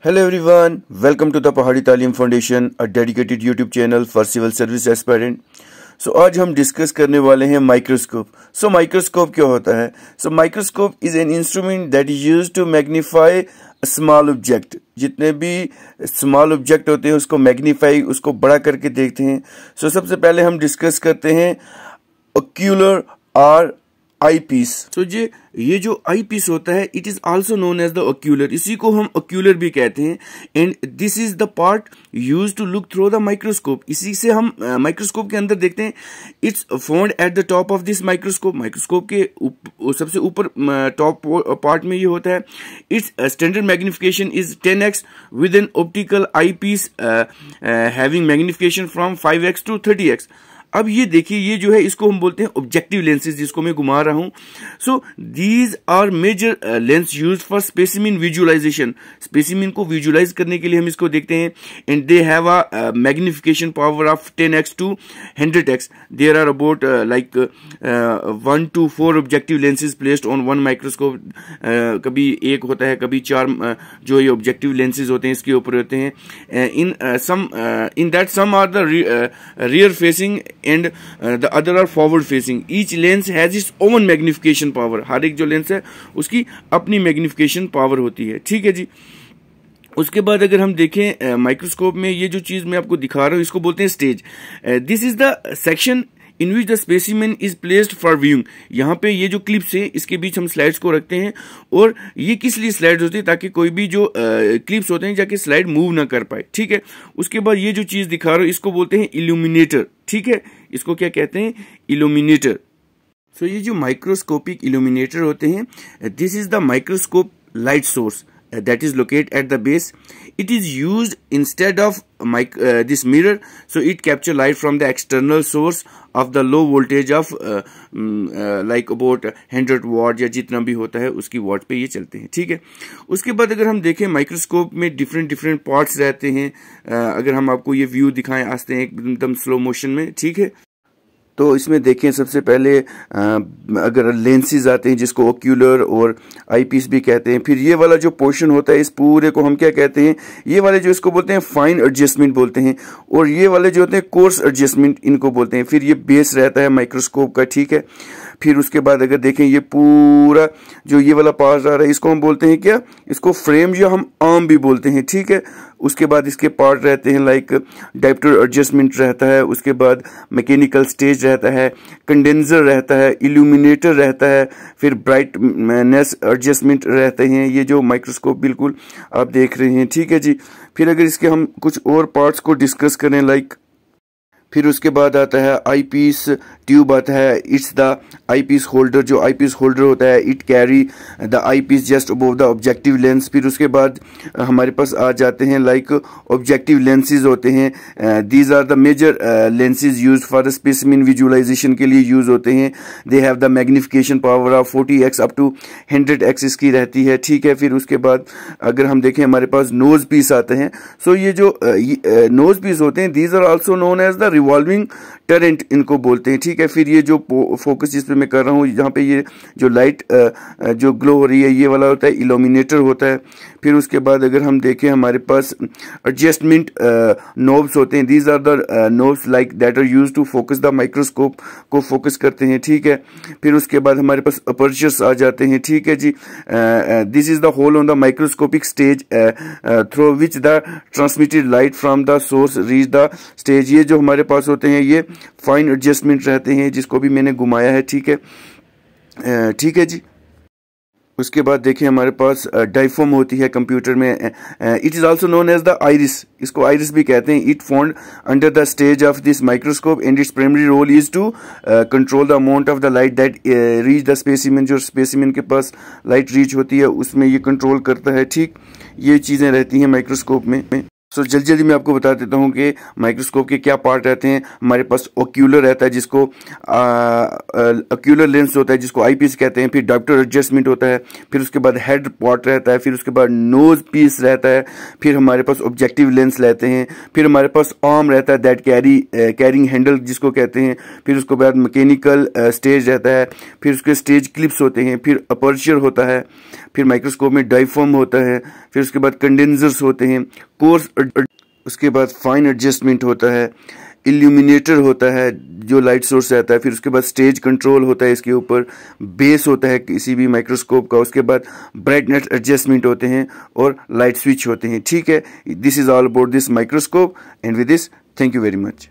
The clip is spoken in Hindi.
Hello everyone, welcome to the Pahari Talim Foundation, a dedicated YouTube channel for civil service aspirant. So आज हम डिस्कस करने वाले हैं माइक्रोस्कोप. So माइक्रोस्कोप क्या होता है? So microscope is an instrument that is used to magnify a small object. जितने भी स्मॉल ऑब्जेक्ट होते हैं उसको मैग्नीफाई, उसको बड़ा करके देखते हैं. So सबसे पहले हम डिस्कस करते हैं ओक्यूलर और आई पीस. तो ये जो आई पीस होता है it is also known as the ocular. इसी को हम ओक्यूलर भी कहते हैं. And this is the part use to look through the microscope. इसी से हम माइक्रोस्कोप के अंदर देखते हैं. It's found at the top of this microscope. Microscope के सबसे ऊपर टॉप पार्ट में ये होता है. Its standard magnification is 10x with an optical eyepiece having magnification from 5x to 30x. अब ये देखिए, ये जो है इसको हम बोलते हैं ऑब्जेक्टिव लेंसेज, जिसको मैं घुमा रहा हूं. So these are major lens use for specimen visualisation. Specimen को विजुअलाइज करने के लिए हम इसको देखते हैं. And they have a magnification power of 10x to 100x. There are about like 1 to 4 objective lenses placed on one microscope. कभी एक होता है, कभी 4 जो ये ऑब्जेक्टिव लेंसेज होते हैं इसके ऊपर होते हैं. In that some are the rear facing and the other are forward facing. Each lens has its own magnification power. हर एक जो लेंस है उसकी अपनी मैग्निफिकेशन पावर होती है. ठीक है जी. उसके बाद अगर हम देखें माइक्रोस्कोप में ये जो चीज मैं आपको दिखा रहा हूं इसको बोलते हैं stage. This is the section in which the specimen is placed for viewing. यहाँ पे ये जो क्लिप्स है इसके बीच हम स्लाइड्स को रखते हैं. और ये किस लिए स्लाइड्स होती है? ताकि कोई भी जो क्लिप्स होते हैं जाके स्लाइड मूव ना कर पाए. ठीक है. उसके बाद ये जो चीज दिखा रहा हूं इसको बोलते हैं इल्यूमिनेटर. ठीक है. इसको क्या कहते हैं? इल्यूमिनेटर. सो ये जो माइक्रोस्कोपिक इल्यूमिनेटर होते हैं, this is the microscope light source that is located at the base. It is used instead of this mirror, so it capture light from the external source of the low voltage of like about 100 watt या जितना भी होता है उसकी वाट पे ये चलते हैं. ठीक है. उसके बाद अगर हम देखें माइक्रोस्कोप में डिफरेंट पार्ट्स रहते हैं. अगर हम आपको ये व्यू दिखाएं आस्ते हैं एकदम स्लो मोशन में. ठीक है. तो इसमें देखें सबसे पहले अगर लेंसेज आते हैं जिसको ओक्यूलर और आई पीस भी कहते हैं. फिर ये वाला जो पोर्शन होता है इस पूरे को हम क्या कहते हैं? ये वाले जो इसको बोलते हैं फाइन एडजस्टमेंट बोलते हैं. और ये वाले जो होते हैं कोर्स एडजस्टमेंट इनको बोलते हैं. फिर ये बेस रहता है माइक्रोस्कोप का. ठीक है. फिर उसके बाद अगर देखें ये पूरा जो ये वाला पार्ट आ रहा है इसको हम बोलते हैं क्या? इसको फ्रेम या हम आर्म भी बोलते हैं. ठीक है. उसके बाद इसके पार्ट रहते हैं लाइक डायप्टर एडजस्टमेंट रहता है. उसके बाद मैकेनिकल स्टेज रहता है, कंडेंसर रहता है, इल्यूमिनेटर रहता है, फिर ब्राइटनेस एडजस्टमेंट रहते हैं. ये जो माइक्रोस्कोप बिल्कुल आप देख रहे हैं. ठीक है जी. फिर अगर इसके हम कुछ और पार्ट्स को डिस्कस करें लाइक, फिर उसके बाद आता है आई पीस ट्यूब आता है. It's the eyepiece holder. जो आई पीस होल्डर होता है it carry the eyepiece just above the objective lens. फिर उसके बाद हमारे पास आ जाते हैं लाइक ऑब्जेक्टिव लेंसेज होते हैं. These are the major lenses use for the specimen visualisation के लिए यूज होते हैं. They have the magnification power of 40x up to 100x इसकी रहती है. ठीक है. फिर उसके बाद अगर हम देखें हमारे पास नोज पीस आते हैं. सो ये जो नोज पीस होते हैं these are also known as the revolving turret इनको बोलते हैं. ठीक है. फिर ये जो फोकस जिस पे मैं कर रहा हूँ जहाँ पे ये जो लाइट जो ग्लो हो रही है ये वाला होता है इल्यूमिनेटर होता है. फिर उसके बाद अगर हम देखें हमारे पास एडजस्टमेंट नोब्स होते हैं. These are the knobs like that are used to focus the microscope को फोकस करते हैं. ठीक है. फिर उसके बाद हमारे पास अपर्चर्स आ जाते हैं. ठीक है जी. This is the hole on the microscopic stage through which the transmitted light from the source reach the stage. ये जो हमारे पास होते हैं ये फाइन एडजस्टमेंट रहते हैं जिसको भी मैंने घुमाया है. ठीक है. ठीक है जी. उसके बाद देखिए हमारे पास डायफ्राम होती है कंप्यूटर में. It is also known as the iris. इसको आइरिस भी कहते हैं. It found under the stage of this microscope and its primary role is to control the amount of the light that reach the specimen. जो स्पेसिमेन के पास लाइट रीच होती है उसमें ये कंट्रोल करता है. ठीक. ये चीजें रहती हैं माइक्रोस्कोप में. सो जल्दी जल्दी मैं आपको बता देता हूँ कि माइक्रोस्कोप के क्या पार्ट रहते हैं। हमारे पास ओक्यूलर रहता है, जिसको ओक्यूलर लेंस होता है, जिसको आईपीस कहते हैं। फिर डायोप्टर एडजस्टमेंट होता है। फिर उसके बाद हेड पार्ट रहता है। फिर उसके बाद नोज पीस रहता है। फिर हमारे पास ऑब्जेक्टिव लेंस रहते हैं। फिर हमारे पास आर्म रहता है, दैट कैरिंग हैंडल जिसको कहते हैं। फिर उसके बाद मैकेनिकल स्टेज रहता है। फिर उसके स्टेज क्लिप्स होते हैं। फिर अपर्चर होता है। फिर माइक्रोस्कोप में डायफ्राम होता है। फिर उसके बाद कंडेंसर्स होते हैं, कोर्स, उसके बाद फाइन एडजस्टमेंट होता है, इल्यूमिनेटर होता है जो लाइट सोर्स रहता है। फिर उसके बाद स्टेज कंट्रोल होता है, इसके ऊपर बेस होता है किसी भी माइक्रोस्कोप का। उसके बाद ब्राइटनेस एडजस्टमेंट होते हैं और लाइट स्विच होते हैं। ठीक है, this is all about this microscope and with this thank you very much.